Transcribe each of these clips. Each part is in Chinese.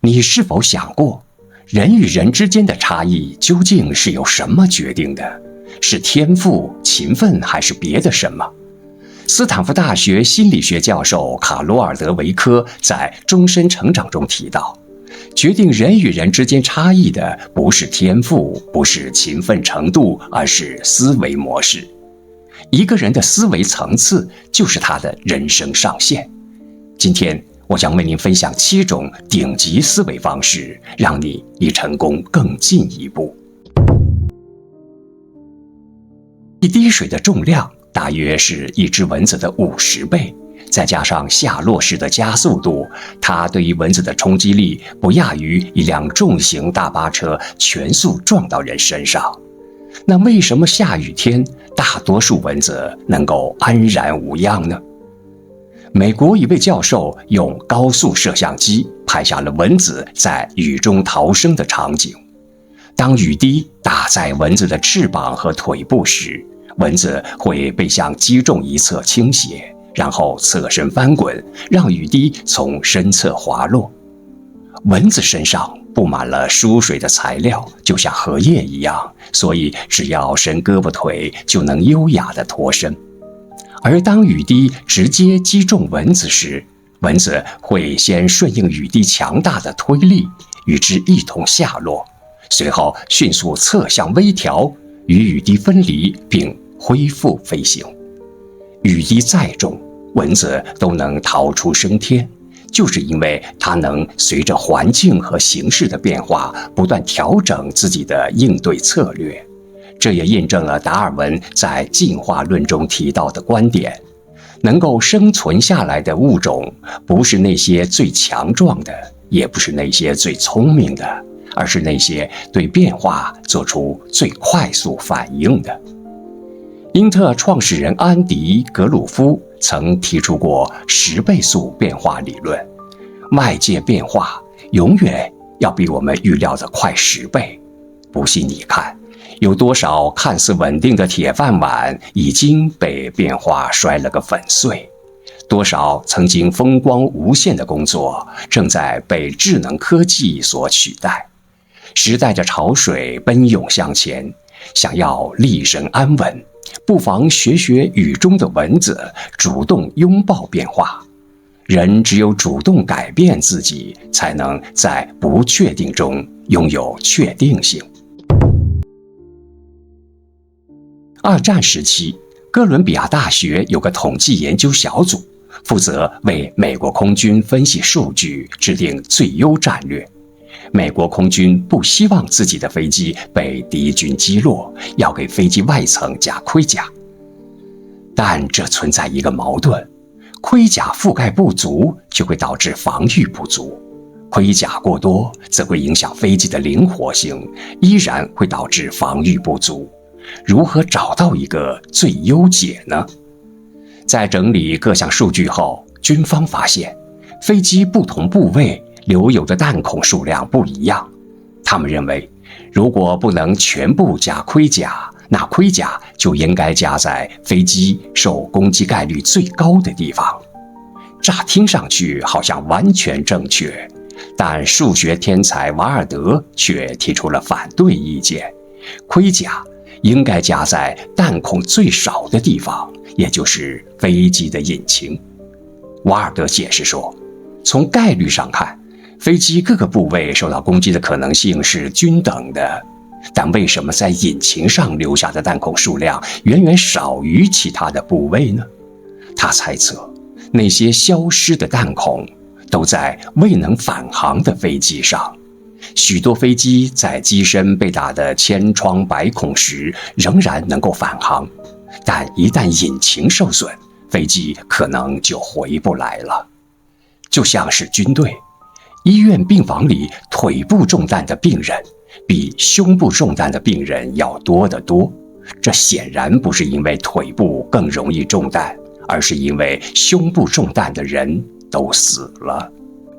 你是否想过，人与人之间的差异究竟是由什么决定的？是天赋、勤奋，还是别的什么？斯坦福大学心理学教授卡罗尔德维科在《终身成长》中提到，决定人与人之间差异的不是天赋，不是勤奋程度，而是思维模式。一个人的思维层次就是他的人生上限。今天我将为您分享7种顶级思维方式，让你离成功更进一步。一滴水的重量大约是一只蚊子的50倍，再加上下落时的加速度，它对于蚊子的冲击力不亚于一辆重型大巴车全速撞到人身上。那为什么下雨天大多数蚊子能够安然无恙呢？美国一位教授用高速摄像机拍下了蚊子在雨中逃生的场景。当雨滴打在蚊子的翅膀和腿部时，蚊子会被向击中一侧倾斜，然后侧身翻滚，让雨滴从身侧滑落。蚊子身上布满了疏水的材料，就像荷叶一样，所以只要伸胳膊腿就能优雅地脱身。而当雨滴直接击中蚊子时，蚊子会先顺应雨滴强大的推力，与之一同下落，随后迅速侧向微调，与雨滴分离并恢复飞行。雨滴再重，蚊子都能逃出升天，就是因为它能随着环境和形势的变化不断调整自己的应对策略。这也印证了达尔文在进化论中提到的观点，能够生存下来的物种不是那些最强壮的，也不是那些最聪明的，而是那些对变化做出最快速反应的。英特创始人安迪·格鲁夫曾提出过10倍速变化理论，外界变化永远要比我们预料的快10倍。不信你看，有多少看似稳定的铁饭碗已经被变化摔了个粉碎？多少曾经风光无限的工作正在被智能科技所取代？时代的潮水奔涌向前，想要立身安稳，不妨学学雨中的蚊子，主动拥抱变化。人只有主动改变自己，才能在不确定中拥有确定性。2战时期，哥伦比亚大学有个统计研究小组，负责为美国空军分析数据，制定最优战略。美国空军不希望自己的飞机被敌军击落，要给飞机外层加盔甲。但这存在一个矛盾，盔甲覆盖不足就会导致防御不足，盔甲过多则会影响飞机的灵活性，依然会导致防御不足。如何找到一个最优解呢？在整理各项数据后，军方发现飞机不同部位留有的弹孔数量不一样。他们认为，如果不能全部加盔甲，那盔甲就应该加在飞机受攻击概率最高的地方。乍听上去好像完全正确，但数学天才瓦尔德却提出了反对意见。盔甲应该加在弹孔最少的地方，也就是飞机的引擎。瓦尔德解释说，从概率上看，飞机各个部位受到攻击的可能性是均等的，但为什么在引擎上留下的弹孔数量远远少于其他的部位呢？他猜测，那些消失的弹孔都在未能返航的飞机上。许多飞机在机身被打得千疮百孔时仍然能够返航，但一旦引擎受损，飞机可能就回不来了。就像是军队，医院病房里腿部中弹的病人比胸部中弹的病人要多得多。这显然不是因为腿部更容易中弹，而是因为胸部中弹的人都死了。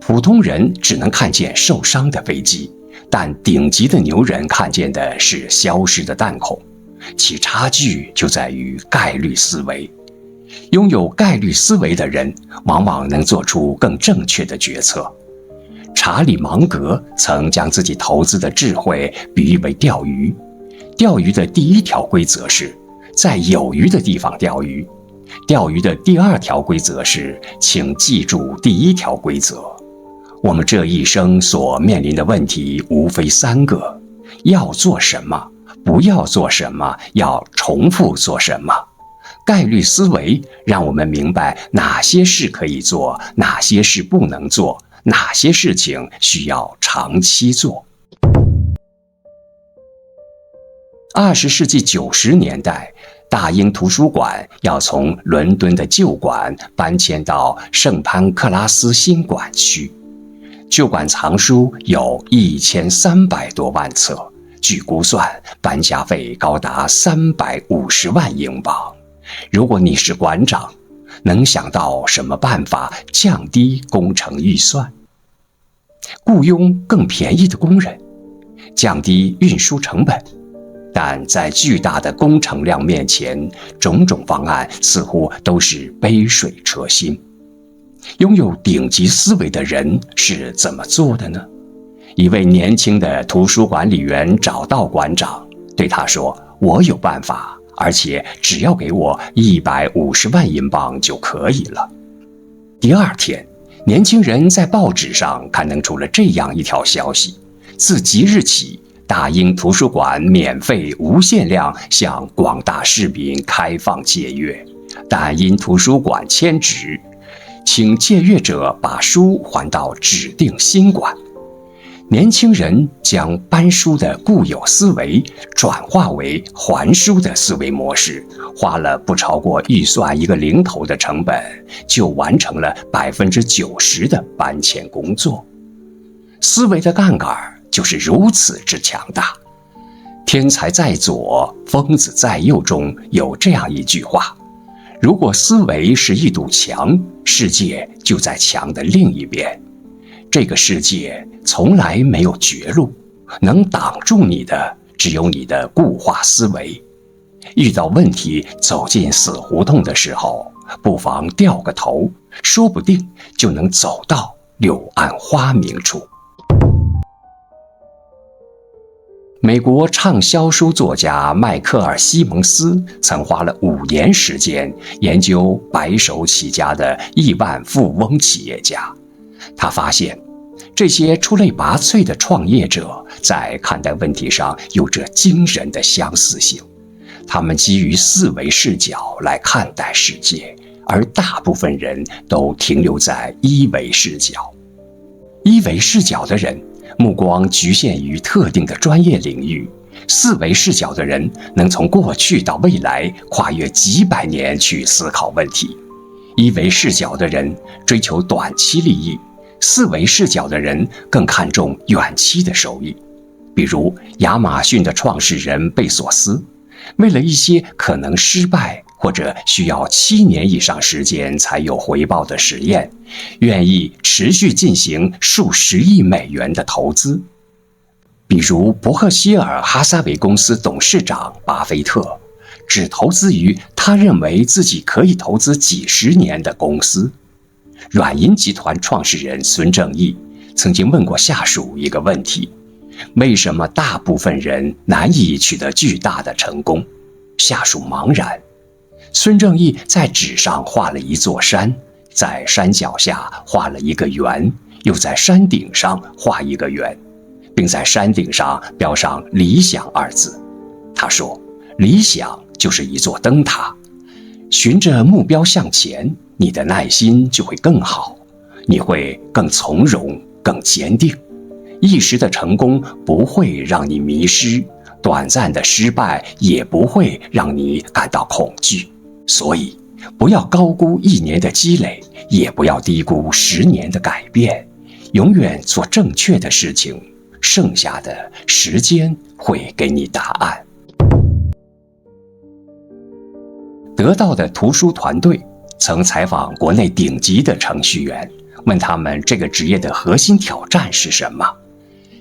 普通人只能看见受伤的飞机，但顶级的牛人看见的是消失的弹孔，其差距就在于概率思维。拥有概率思维的人，往往能做出更正确的决策。查理芒格曾将自己投资的智慧比喻为钓鱼。钓鱼的第一条规则是在有鱼的地方钓鱼。钓鱼的第二条规则是，请记住第一条规则。我们这一生所面临的问题无非3个：要做什么，不要做什么，要重复做什么。概率思维让我们明白哪些事可以做，哪些事不能做，哪些事情需要长期做。20世纪90年代，大英图书馆要从伦敦的旧馆搬迁到圣潘克拉斯新馆区。旧馆藏书有1300多万册，据估算，搬家费高达350万英镑。如果你是馆长，能想到什么办法降低工程预算？雇佣更便宜的工人，降低运输成本。但在巨大的工程量面前，种种方案似乎都是杯水车薪。拥有顶级思维的人是怎么做的呢？一位年轻的图书管理员找到馆长，对他说：“我有办法，而且只要给我150万英镑就可以了。”第二天，年轻人在报纸上刊登出了这样一条消息：自即日起，大英图书馆免费无限量向广大市民开放借阅，但因图书馆迁址，请借阅者把书还到指定新馆。年轻人将搬书的固有思维转化为还书的思维模式，花了不超过预算1个零头的成本，就完成了90%的搬迁工作。思维的杠杆就是如此之强大。天才在左，疯子在右中有这样一句话：如果思维是一堵墙，世界就在墙的另一边。这个世界从来没有绝路，能挡住你的只有你的固化思维。遇到问题走进死胡同的时候，不妨掉个头，说不定就能走到柳暗花明处。美国畅销书作家迈克尔·西蒙斯曾花了5年时间研究白手起家的亿万富翁企业家。他发现，这些出类拔萃的创业者在看待问题上有着惊人的相似性。他们基于4维视角来看待世界，而大部分人都停留在1维视角。1维视角的人目光局限于特定的专业领域，4维视角的人能从过去到未来跨越几百年去思考问题。1维视角的人追求短期利益，4维视角的人更看重远期的收益。比如亚马逊的创始人贝索斯，为了一些可能失败或者需要7年以上时间才有回报的实验，愿意持续进行数十亿美元的投资。比如伯克希尔哈撒韦公司董事长巴菲特，只投资于他认为自己可以投资几十年的公司。软银集团创始人孙正义曾经问过下属一个问题：为什么大部分人难以取得巨大的成功？下属茫然。孙正义在纸上画了一座山，在山脚下画了一个圆，又在山顶上画一个圆，并在山顶上标上“理想”二字。他说，理想就是一座灯塔，循着目标向前，你的耐心就会更好，你会更从容、更坚定。一时的成功不会让你迷失，短暂的失败也不会让你感到恐惧。所以，不要高估1年的积累，也不要低估10年的改变。永远做正确的事情，剩下的时间会给你答案。得到的图书团队曾采访国内顶级的程序员，问他们这个职业的核心挑战是什么。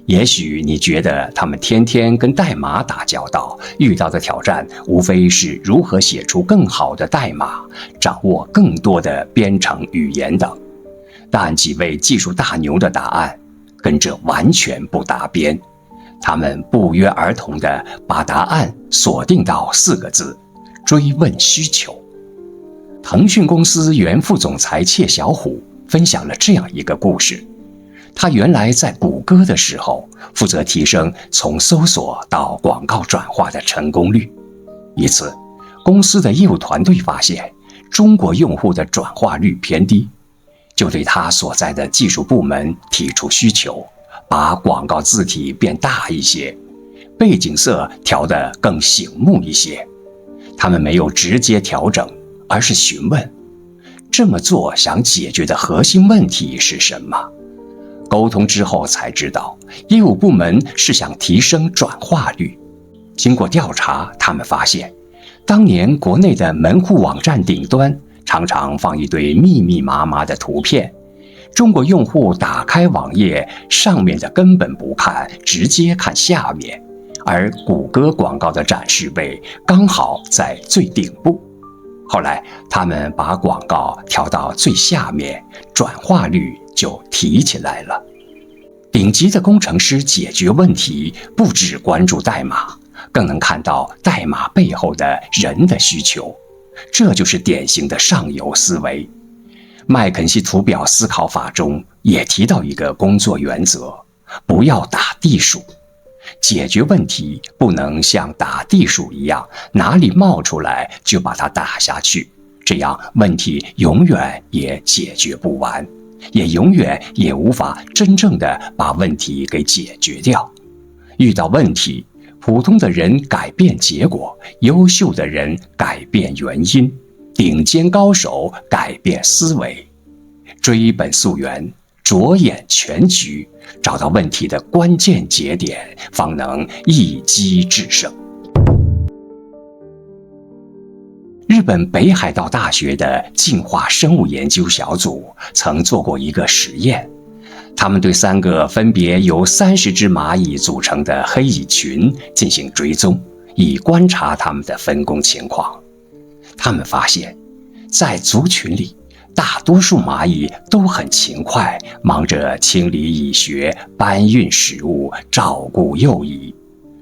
也许你觉得他们天天跟代码打交道，遇到的挑战无非是如何写出更好的代码，掌握更多的编程语言等。但几位技术大牛的答案跟这完全不搭边。他们不约而同地把答案锁定到4个字：追问需求。腾讯公司原副总裁切小虎分享了这样一个故事。他原来在谷歌的时候，负责提升从搜索到广告转化的成功率。一次，公司的业务团队发现中国用户的转化率偏低，就对他所在的技术部门提出需求，把广告字体变大一些，背景色调得更醒目一些。他们没有直接调整，而是询问这么做想解决的核心问题是什么。沟通之后才知道，业务部门是想提升转化率。经过调查，他们发现当年国内的门户网站顶端常常放一堆密密麻麻的图片，中国用户打开网页，上面的根本不看，直接看下面，而谷歌广告的展示位刚好在最顶部。后来他们把广告调到最下面，转化率就提起来了。顶级的工程师解决问题不只关注代码，更能看到代码背后的人的需求，这就是典型的上游思维。麦肯锡图表思考法中也提到一个工作原则：不要打地鼠。解决问题不能像打地鼠一样，哪里冒出来就把它打下去，这样问题永远也解决不完，也永远也无法真正的把问题给解决掉。遇到问题，普通的人改变结果，优秀的人改变原因，顶尖高手改变思维。追本溯源，着眼全局，找到问题的关键节点，方能一击制胜。日本北海道大学的进化生物研究小组曾做过一个实验，他们对3个分别由30只蚂蚁组成的黑蚁群进行追踪，以观察它们的分工情况。他们发现，在族群里，大多数蚂蚁都很勤快，忙着清理蚁穴、搬运食物、照顾幼蚁。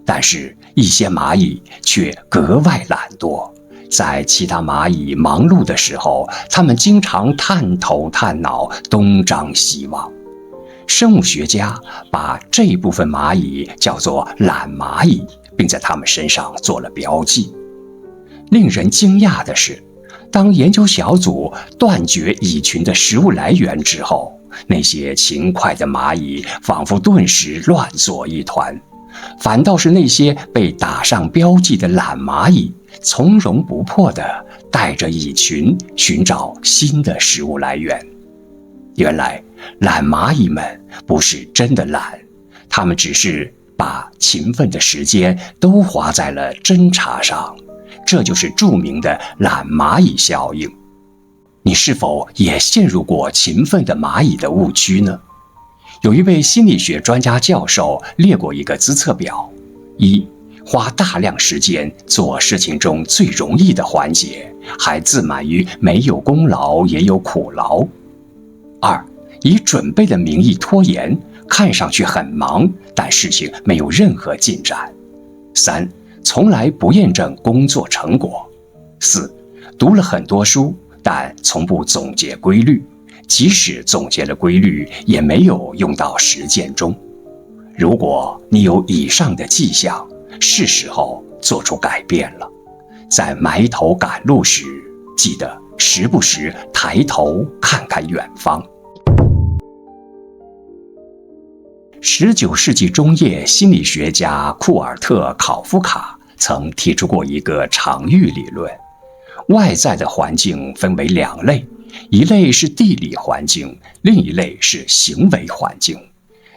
但是，一些蚂蚁却格外懒惰，在其他蚂蚁忙碌的时候，它们经常探头探脑，东张西望。生物学家把这一部分蚂蚁叫做懒蚂蚁，并在它们身上做了标记。令人惊讶的是，当研究小组断绝蚁群的食物来源之后，那些勤快的蚂蚁仿佛顿时乱作一团，反倒是那些被打上标记的懒蚂蚁从容不迫地带着蚁群寻找新的食物来源。原来懒蚂蚁们不是真的懒，它们只是把勤奋的时间都花在了侦查上，这就是著名的懒蚂蚁效应。你是否也陷入过勤奋的蚂蚁的误区呢？有一位心理学专家教授列过一个资测表：一、花大量时间做事情中最容易的环节，还自满于没有功劳也有苦劳；二、以准备的名义拖延，看上去很忙，但事情没有任何进展；三、从来不验证工作成果；四、读了很多书，但从不总结规律，即使总结了规律，也没有用到实践中。如果你有以上的迹象，是时候做出改变了。在埋头赶路时，记得时不时抬头看看远方。19世纪中叶，心理学家库尔特·考夫卡曾提出过一个场域理论。外在的环境分为2类，一类是地理环境，另一类是行为环境。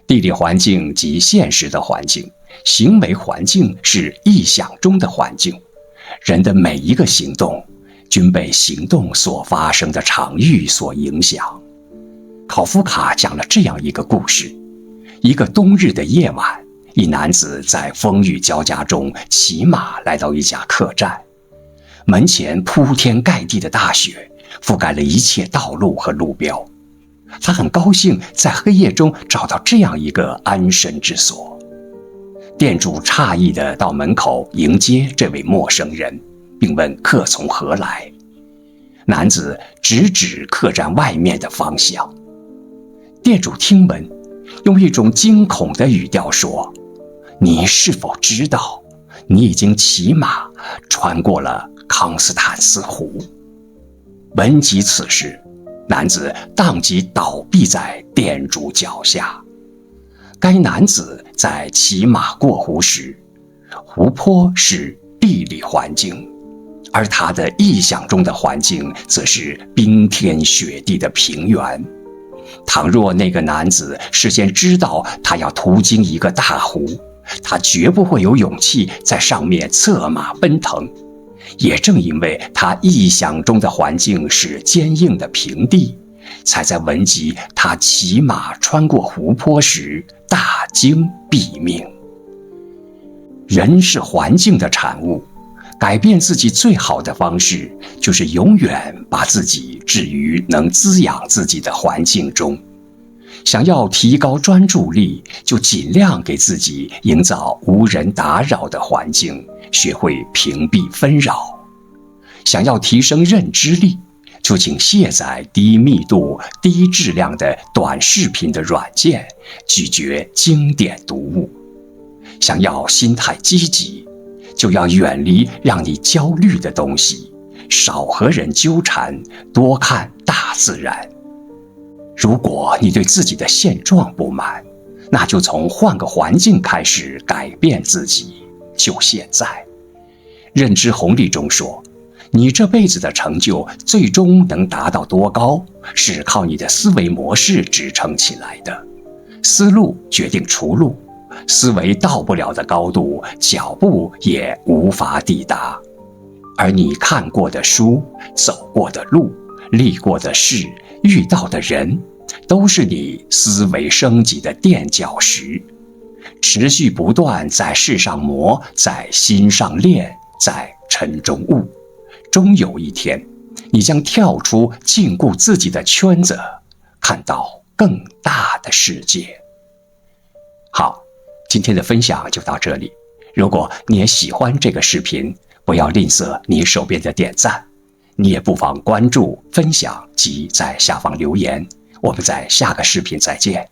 地理环境即现实的环境，行为环境是臆想中的环境。人的每一个行动均被行动所发生的场域所影响。考夫卡讲了这样一个故事：一个冬日的夜晚，一男子在风雨交加中骑马来到一家客栈，门前铺天盖地的大雪覆盖了一切道路和路标。他很高兴在黑夜中找到这样一个安身之所。店主诧异地到门口迎接这位陌生人，并问客从何来。男子直指客栈外面的方向。店主听闻，用一种惊恐的语调说：“你是否知道，你已经骑马穿过了康斯坦斯湖？”闻及此事，男子当即倒闭在店主脚下。该男子在骑马过湖时，湖泊是地理环境，而他的臆想中的环境则是冰天雪地的平原。倘若那个男子事先知道他要途经一个大湖，他绝不会有勇气在上面策马奔腾。也正因为他臆想中的环境是坚硬的平地，才在闻及他骑马穿过湖泊时大惊毙命。人是环境的产物，改变自己最好的方式就是永远把自己置于能滋养自己的环境中。想要提高专注力，就尽量给自己营造无人打扰的环境，学会屏蔽纷扰。想要提升认知力，就请卸载低密度、低质量的短视频的软件，咀嚼经典读物。想要心态积极，就要远离让你焦虑的东西，少和人纠缠，多看大自然。如果你对自己的现状不满，那就从换个环境开始改变自己，就现在。认知红利中说，你这辈子的成就最终能达到多高，是靠你的思维模式支撑起来的。思路决定出路，思维到不了的高度，脚步也无法抵达。而你看过的书、走过的路、历过的事、遇到的人，都是你思维升级的垫脚石。持续不断在世上磨，在心上练，在尘中悟，终有一天，你将跳出禁锢自己的圈子，看到更大的世界。好，今天的分享就到这里。如果你也喜欢这个视频，不要吝啬你手边的点赞，你也不妨关注、分享及在下方留言。我们在下个视频再见。